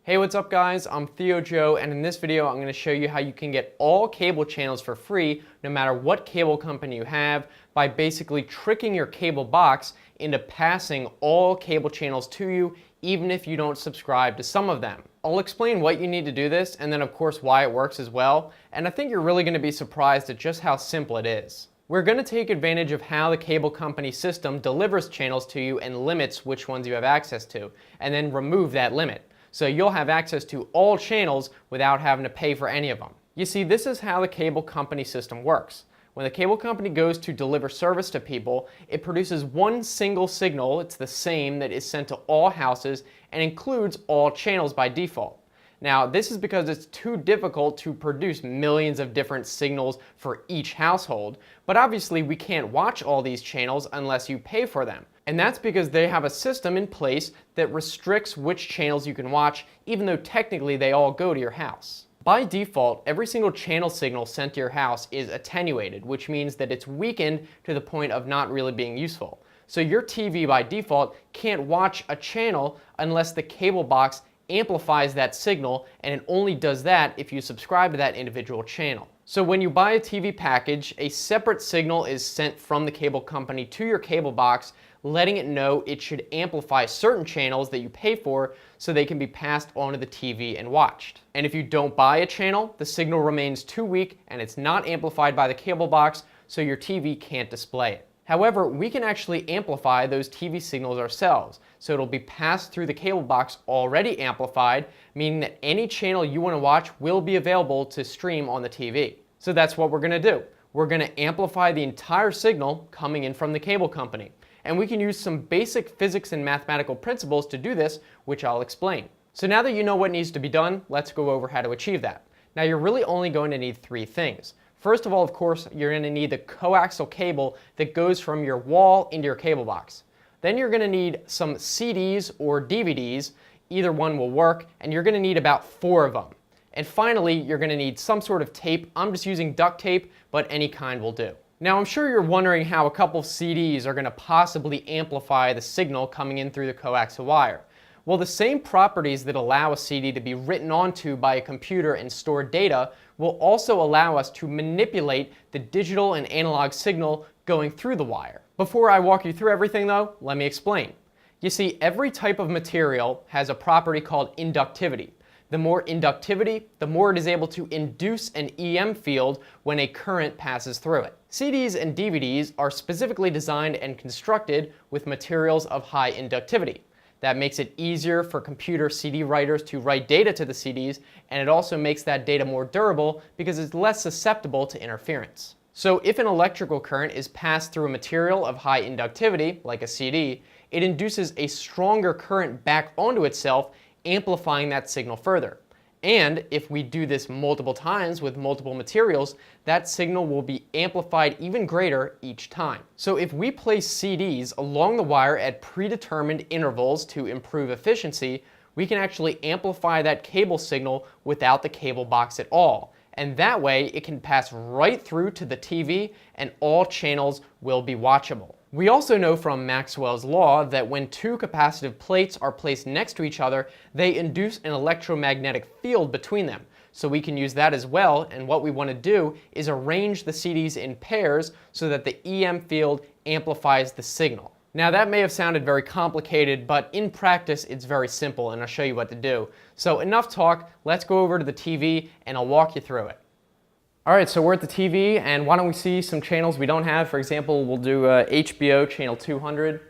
Hey, what's up guys? I'm Theo Joe, and in this video I'm going to show you how you can get all cable channels for free no matter what cable company you have by basically tricking your cable box into passing all cable channels to you even if you don't subscribe to some of them. I'll explain what you need to do this and then of course why it works as well, and I think you're really going to be surprised at just how simple it is. We're going to take advantage of how the cable company system delivers channels to you and limits which ones you have access to, and then remove that limit. So you'll have access to all channels without having to pay for any of them. You see, this is how the cable company system works. When the cable company goes to deliver service to people, it produces one single signal, it's the same, that is sent to all houses and includes all channels by default. Now, this is because it's too difficult to produce millions of different signals for each household, but obviously we can't watch all these channels unless you pay for them. And that's because they have a system in place that restricts which channels you can watch, even though technically they all go to your house. By default, every single channel signal sent to your house is attenuated, which means that it's weakened to the point of not really being useful. So your TV by default can't watch a channel unless the cable box amplifies that signal, and it only does that if you subscribe to that individual channel. So when you buy a TV package, a separate signal is sent from the cable company to your cable box, letting it know it should amplify certain channels that you pay for so they can be passed onto the TV and watched. And if you don't buy a channel, the signal remains too weak and it's not amplified by the cable box, so your TV can't display it. However, we can actually amplify those TV signals ourselves, so it'll be passed through the cable box already amplified, meaning that any channel you want to watch will be available to stream on the TV. So that's what we're going to do. We're going to amplify the entire signal coming in from the cable company. And we can use some basic physics and mathematical principles to do this, which I'll explain. So now that you know what needs to be done, let's go over how to achieve that. Now you're really only going to need three things. First of all, of course, you're going to need the coaxial cable that goes from your wall into your cable box. Then you're going to need some CDs or DVDs, either one will work, and you're going to need about 4 of them. And finally, you're going to need some sort of tape. I'm just using duct tape, but any kind will do. Now I'm sure you're wondering how a couple of CDs are going to possibly amplify the signal coming in through the coaxial wire. Well, the same properties that allow a CD to be written onto by a computer and store data will also allow us to manipulate the digital and analog signal going through the wire. Before I walk you through everything though, let me explain. You see, every type of material has a property called inductivity. The more inductivity, the more it is able to induce an EM field when a current passes through it. CDs and DVDs are specifically designed and constructed with materials of high inductivity. That makes it easier for computer CD writers to write data to the CDs, and it also makes that data more durable because it's less susceptible to interference. So if an electrical current is passed through a material of high inductivity, like a CD, it induces a stronger current back onto itself, amplifying that signal further. And if we do this multiple times with multiple materials, that signal will be amplified even greater each time. So if we place CDs along the wire at predetermined intervals to improve efficiency, we can actually amplify that cable signal without the cable box at all. And that way it can pass right through to the TV and all channels will be watchable. We also know from Maxwell's law that when two capacitive plates are placed next to each other, they induce an electromagnetic field between them. So we can use that as well, and what we want to do is arrange the CDs in pairs so that the EM field amplifies the signal. Now that may have sounded very complicated, but in practice it's very simple, and I'll show you what to do. So enough talk, let's go over to the TV and I'll walk you through it. Alright, so we're at the TV, and why don't we see some channels we don't have. For example, we'll do HBO channel 200.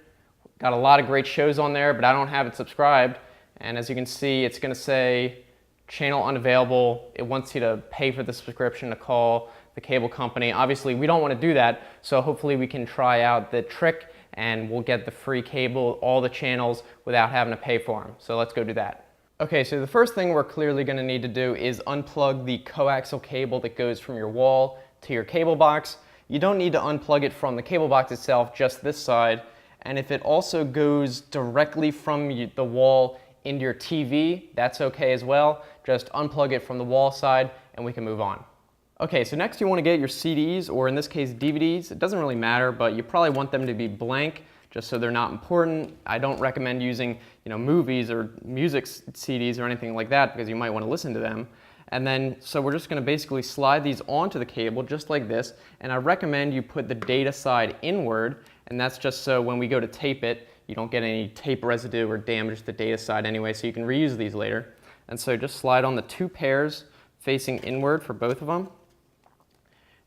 Got a lot of great shows on there, but I don't have it subscribed. And as you can see, it's going to say channel unavailable. It wants you to pay for the subscription to call the cable company. Obviously, we don't want to do that, so hopefully we can try out the trick and we'll get the free cable, all the channels, without having to pay for them. So let's go do that. Okay, so the first thing we're clearly going to need to do is unplug the coaxial cable that goes from your wall to your cable box. You don't need to unplug it from the cable box itself, just this side. And if it also goes directly from the wall into your TV, that's okay as well. Just unplug it from the wall side and we can move on. Okay, so next you want to get your CDs, or in this case DVDs. It doesn't really matter, but you probably want them to be blank, just so they're not important. I don't recommend using, movies or music CDs or anything like that because you might want to listen to them. And then, so we're just going to basically slide these onto the cable just like this, and I recommend you put the data side inward, and that's just so when we go to tape it, you don't get any tape residue or damage the data side anyway, so you can reuse these later. And so just slide on the 2 pairs facing inward for both of them,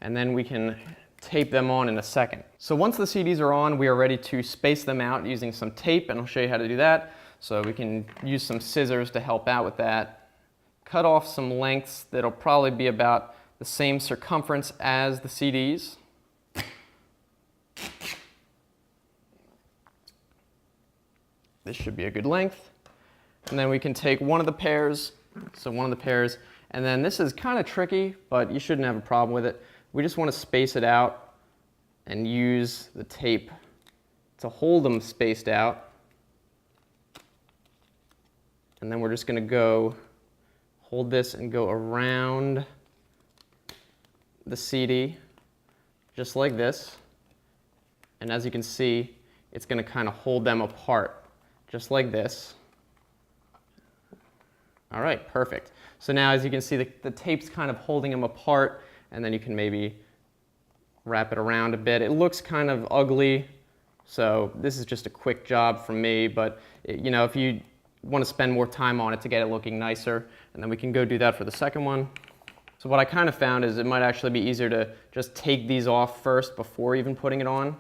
and then we can tape them on in a second. So once the CDs are on, we are ready to space them out using some tape, and I'll show you how to do that. So we can use some scissors to help out with that. Cut off some lengths that'll probably be about the same circumference as the CDs. This should be a good length. And then we can take one of the pairs, and then this is kind of tricky, but you shouldn't have a problem with it. We just want to space it out and use the tape to hold them spaced out. And then we're just going to hold this and go around the CD, just like this. And as you can see, it's going to kind of hold them apart, just like this. All right, perfect. So now as you can see, the tape's kind of holding them apart, and then you can maybe wrap it around a bit. It looks kind of ugly, so this is just a quick job from me, but if you want to spend more time on it to get it looking nicer, and then we can go do that for the second one. So what I kind of found is it might actually be easier to just take these off first before even putting it on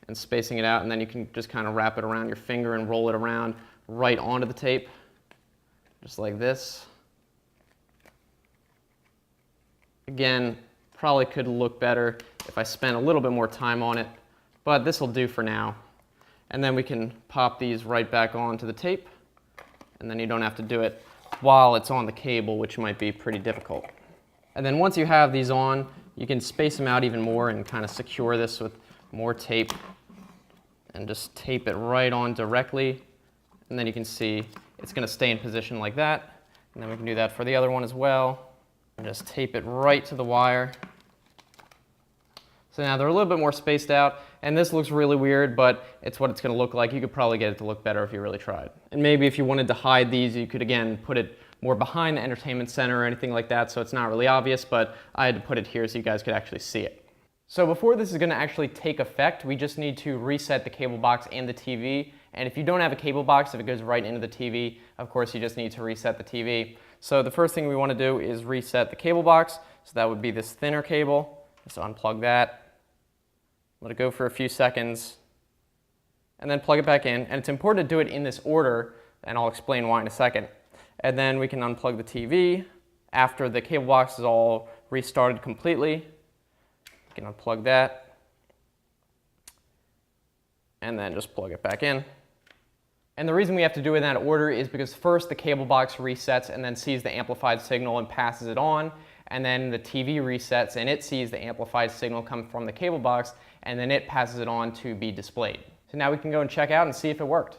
and spacing it out, and then you can just kind of wrap it around your finger and roll it around right onto the tape, just like this. Again, probably could look better if I spent a little bit more time on it, but this will do for now. And then we can pop these right back onto the tape, and then you don't have to do it while it's on the cable, which might be pretty difficult. And then once you have these on, you can space them out even more and kind of secure this with more tape and just tape it right on directly. And then you can see it's going to stay in position like that. And then we can do that for the other one as well. And just tape it right to the wire. So now they're a little bit more spaced out, and this looks really weird, but it's what it's going to look like. You could probably get it to look better if you really tried. And maybe if you wanted to hide these, you could again put it more behind the entertainment center or anything like that, so it's not really obvious, but I had to put it here so you guys could actually see it. So before this is going to actually take effect, we just need to reset the cable box and the TV. And if you don't have a cable box, if it goes right into the TV, of course you just need to reset the TV. So the first thing we want to do is reset the cable box. So that would be this thinner cable. So unplug that. Let it go for a few seconds, and then plug it back in. And it's important to do it in this order, and I'll explain why in a second. And then we can unplug the TV after the cable box is all restarted completely. You can unplug that, and then just plug it back in. And the reason we have to do it in that order is because first the cable box resets and then sees the amplified signal and passes it on. And then the TV resets and it sees the amplified signal come from the cable box, and then it passes it on to be displayed. So now we can go and check out and see if it worked.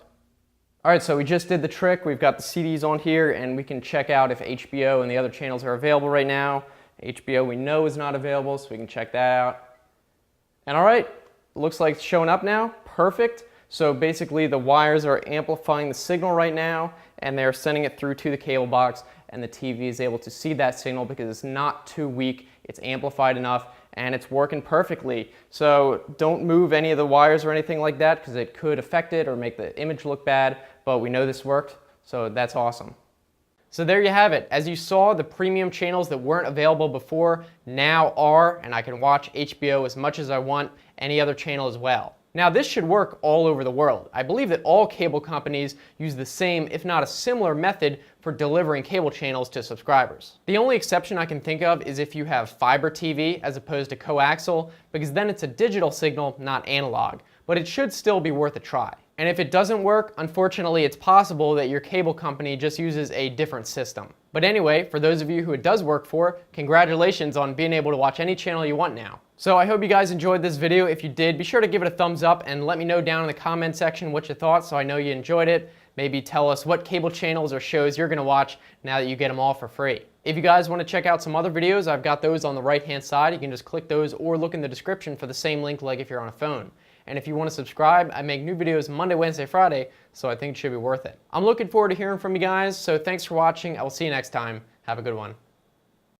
All right, so we just did the trick. We've got the CDs on here, and we can check out if HBO and the other channels are available right now. HBO we know is not available, so we can check that out. And all right, looks like it's showing up now. Perfect. So basically the wires are amplifying the signal right now, and they're sending it through to the cable box, and the TV is able to see that signal because it's not too weak, it's amplified enough, and it's working perfectly. So don't move any of the wires or anything like that because it could affect it or make the image look bad, but we know this worked, so that's awesome. So there you have it. As you saw, the premium channels that weren't available before now are, and I can watch HBO as much as I want, any other channel as well. Now this should work all over the world. I believe that all cable companies use the same, if not a similar method for delivering cable channels to subscribers. The only exception I can think of is if you have fiber TV as opposed to coaxial, because then it's a digital signal, not analog, but it should still be worth a try. And if it doesn't work, unfortunately it's possible that your cable company just uses a different system. But anyway, for those of you who it does work for, congratulations on being able to watch any channel you want now. So I hope you guys enjoyed this video. If you did, be sure to give it a thumbs up and let me know down in the comment section what you thought so I know you enjoyed it. Maybe tell us what cable channels or shows you're going to watch now that you get them all for free. If you guys want to check out some other videos, I've got those on the right hand side. You can just click those or look in the description for the same link like if you're on a phone. And if you want to subscribe, I make new videos Monday, Wednesday, Friday, so I think it should be worth it. I'm looking forward to hearing from you guys, so thanks for watching. I will see you next time. Have a good one.